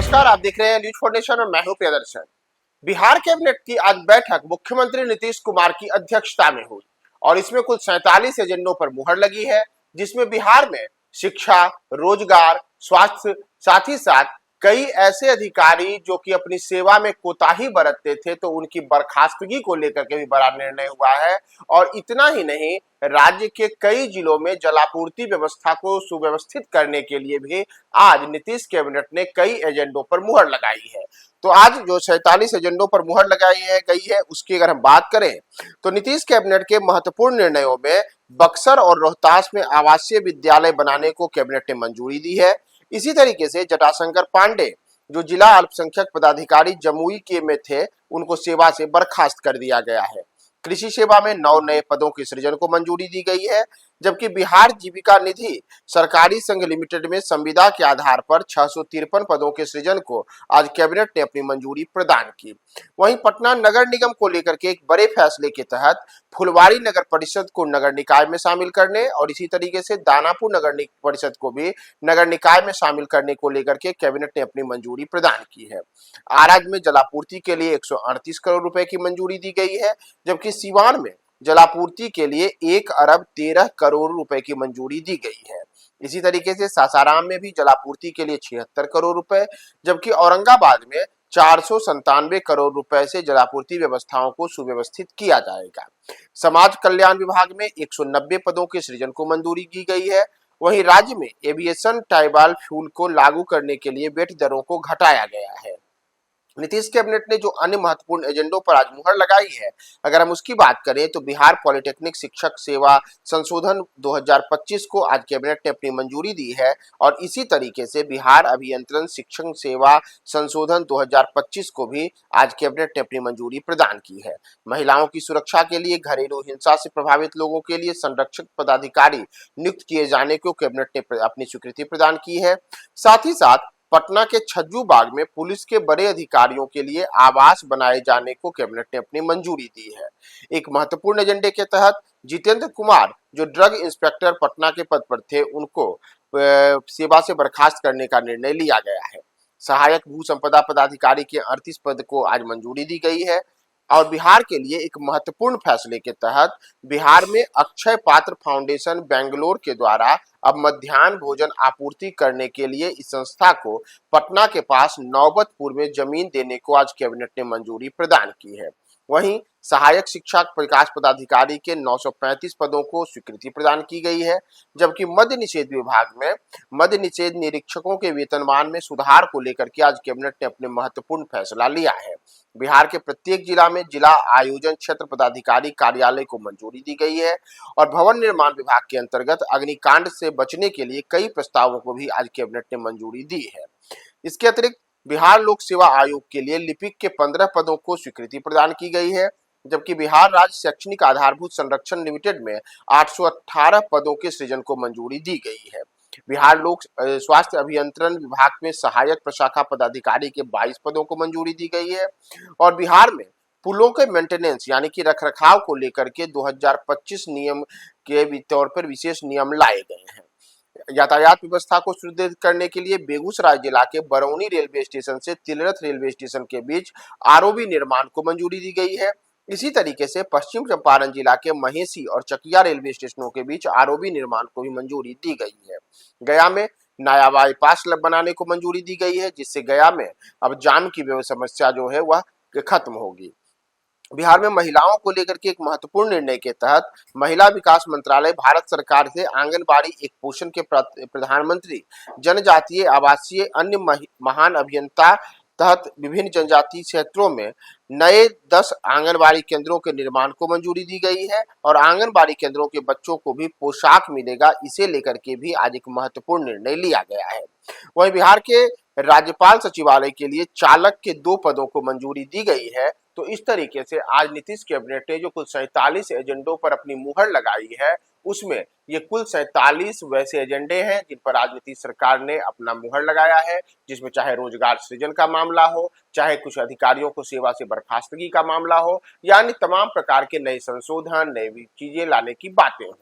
नमस्कार, आप देख रहे हैं न्यूज फॉर नेशन और मैं हूं प्रियदर्शन। बिहार कैबिनेट की आज बैठक मुख्यमंत्री नीतीश कुमार की अध्यक्षता में हुई और इसमें कुल 47 एजेंडों पर मुहर लगी है, जिसमें बिहार में शिक्षा, रोजगार, स्वास्थ्य, साथ ही साथ कई ऐसे अधिकारी जो कि अपनी सेवा में कोताही बरतते थे तो उनकी बर्खास्तगी को लेकर के भी बड़ा निर्णय हुआ है। और इतना ही नहीं, राज्य के कई जिलों में जलापूर्ति व्यवस्था को सुव्यवस्थित करने के लिए भी आज नीतीश कैबिनेट ने कई एजेंडों पर मुहर लगाई है। तो आज जो 47 एजेंडों पर मुहर लगाई गई है उसकी अगर हम बात करें तो नीतीश कैबिनेट के महत्वपूर्ण निर्णयों में बक्सर और रोहतास में आवासीय विद्यालय बनाने को कैबिनेट ने मंजूरी दी है। इसी तरीके से जटाशंकर पांडे जो जिला अल्पसंख्यक पदाधिकारी जमुई के में थे उनको सेवा से बर्खास्त कर दिया गया है। कृषि सेवा में 9 नए पदों के सृजन को मंजूरी दी गई है, जबकि बिहार जीविका निधि सरकारी संघ लिमिटेड में संविदा के आधार पर 653 पदों के सृजन को आज कैबिनेट ने अपनी मंजूरी प्रदान की। वहीं पटना नगर निगम को लेकर के एक बड़े फैसले के तहत फुलवारी नगर परिषद को नगर निकाय में शामिल करने और इसी तरीके से दानापुर नगर परिषद को भी नगर निकाय में शामिल करने को लेकर के कैबिनेट ने अपनी मंजूरी प्रदान की है। आरज में जलापूर्ति के लिए 138 करोड़ रुपए की मंजूरी दी गई है, जबकि सीवान में जलापूर्ति के लिए 1 अरब 13 करोड़ रुपए की मंजूरी दी गई है। इसी तरीके से सासाराम में भी जलापूर्ति के लिए 76 करोड़ रुपए, जबकि औरंगाबाद में 497 करोड़ रुपए से जलापूर्ति व्यवस्थाओं को सुव्यवस्थित किया जाएगा। समाज कल्याण विभाग में 190 पदों के सृजन को मंजूरी दी गई है। वहीं राज्य में एविएशन टाइबाल फ्यूल को लागू करने के लिए वेट दरों को घटाया गया है। नीतीश कैबिनेट ने जो अन्य महत्वपूर्ण एजेंडों पर आज मुहर लगाई है, अगर हम उसकी बात करें तो बिहार पॉलिटेक्निक शिक्षक सेवा संशोधन 2025 को आज कैबिनेट ने अपनी मंजूरी दी है और इसी तरीके से बिहार अभियंत्रण शिक्षण सेवा संशोधन 2025 को भी आज कैबिनेट ने अपनी मंजूरी प्रदान की है। महिलाओं की सुरक्षा के लिए घरेलू हिंसा से प्रभावित लोगों के लिए संरक्षक पदाधिकारी नियुक्त किए जाने को कैबिनेट ने अपनी स्वीकृति प्रदान की है। साथ ही साथ पटना के छज्जू बाग में पुलिस के बड़े अधिकारियों के लिए आवास बनाए जाने को कैबिनेट ने अपनी मंजूरी दी है। एक महत्वपूर्ण एजेंडे के तहत जितेंद्र कुमार जो ड्रग इंस्पेक्टर पटना के पद पर थे उनको सेवा से बर्खास्त करने का निर्णय लिया गया है। सहायक भू संपदा पदाधिकारी के 38 पद को आज मंजूरी दी गई है और बिहार के लिए एक महत्वपूर्ण फैसले के तहत बिहार में अक्षय पात्र फाउंडेशन बेंगलोर के द्वारा अब मध्याह्न भोजन आपूर्ति करने के लिए इस संस्था को पटना के पास नौबतपुर में जमीन देने को आज कैबिनेट ने मंजूरी प्रदान की है। वहीं सहायक शिक्षा विकास पदाधिकारी के 935 पदों को स्वीकृति प्रदान की गई है, जबकि मद्य निषेध विभाग में मद्य निषेध निरीक्षकों के वेतनमान में सुधार को लेकर के आज कैबिनेट ने अपने महत्वपूर्ण फैसला लिया है। बिहार के प्रत्येक जिला में जिला आयोजन क्षेत्र पदाधिकारी कार्यालय को मंजूरी दी गई है और भवन निर्माण विभाग के अंतर्गत अग्निकांड से बचने के लिए कई प्रस्तावों को भी आज कैबिनेट ने मंजूरी दी है। इसके अतिरिक्त बिहार लोक सेवा आयोग के लिए लिपिक के 15 पदों को स्वीकृति प्रदान की गई है, जबकि बिहार राज्य शैक्षणिक आधारभूत संरक्षण लिमिटेड में 818 पदों के सृजन को मंजूरी दी गई है। बिहार लोक स्वास्थ्य अभियंत्रण विभाग में सहायक प्रशाखा पदाधिकारी के 22 पदों को मंजूरी दी गई है और बिहार में पुलों के मेंटेनेंस यानी कि रखरखाव को लेकर के 2025 नियम के तौर पर विशेष नियम लाए गए हैं। यातायात व्यवस्था को सुदृढ़ करने के लिए बेगूसराय जिला के बरौनी रेलवे स्टेशन से तिलरथ रेलवे स्टेशन के बीच आरओबी निर्माण को मंजूरी दी गई है। इसी तरीके से पश्चिम चंपारण जिला के महेसी और चकिया रेलवे स्टेशनों के बीच आरओबी निर्माण को भी मंजूरी दी गई है। गया में नया बाईपास बनाने को मंजूरी दी गई है, जिससे गया में अब जाम की समस्या जो है वह खत्म होगी। बिहार में महिलाओं को लेकर के एक महत्वपूर्ण निर्णय के तहत महिला विकास मंत्रालय भारत सरकार से आंगनबाड़ी एक पोषण के प्रधानमंत्री जनजातीय आवासीय अन्य महान अभियंता तहत विभिन्न जनजातीय क्षेत्रों में नए 10 आंगनबाड़ी केंद्रों के निर्माण को मंजूरी दी गई है और आंगनबाड़ी केंद्रों के बच्चों को भी पोशाक मिलेगा। इसे लेकर के भी आज एक महत्वपूर्ण निर्णय लिया गया है। वहीं बिहार के राज्यपाल सचिवालय के लिए चालक के 2 पदों को मंजूरी दी गई है। तो इस तरीके से आज नीतीश कैबिनेट ने जो कुल 47 एजेंडों पर अपनी मुहर लगाई है उसमें ये कुल 47 वैसे एजेंडे हैं जिन पर आज नीतीश सरकार ने अपना मुहर लगाया है, जिसमें चाहे रोजगार सृजन का मामला हो, चाहे कुछ अधिकारियों को सेवा से बर्खास्तगी का मामला हो, यानी तमाम प्रकार के नए संशोधन नई चीजें लाने की बातें हो।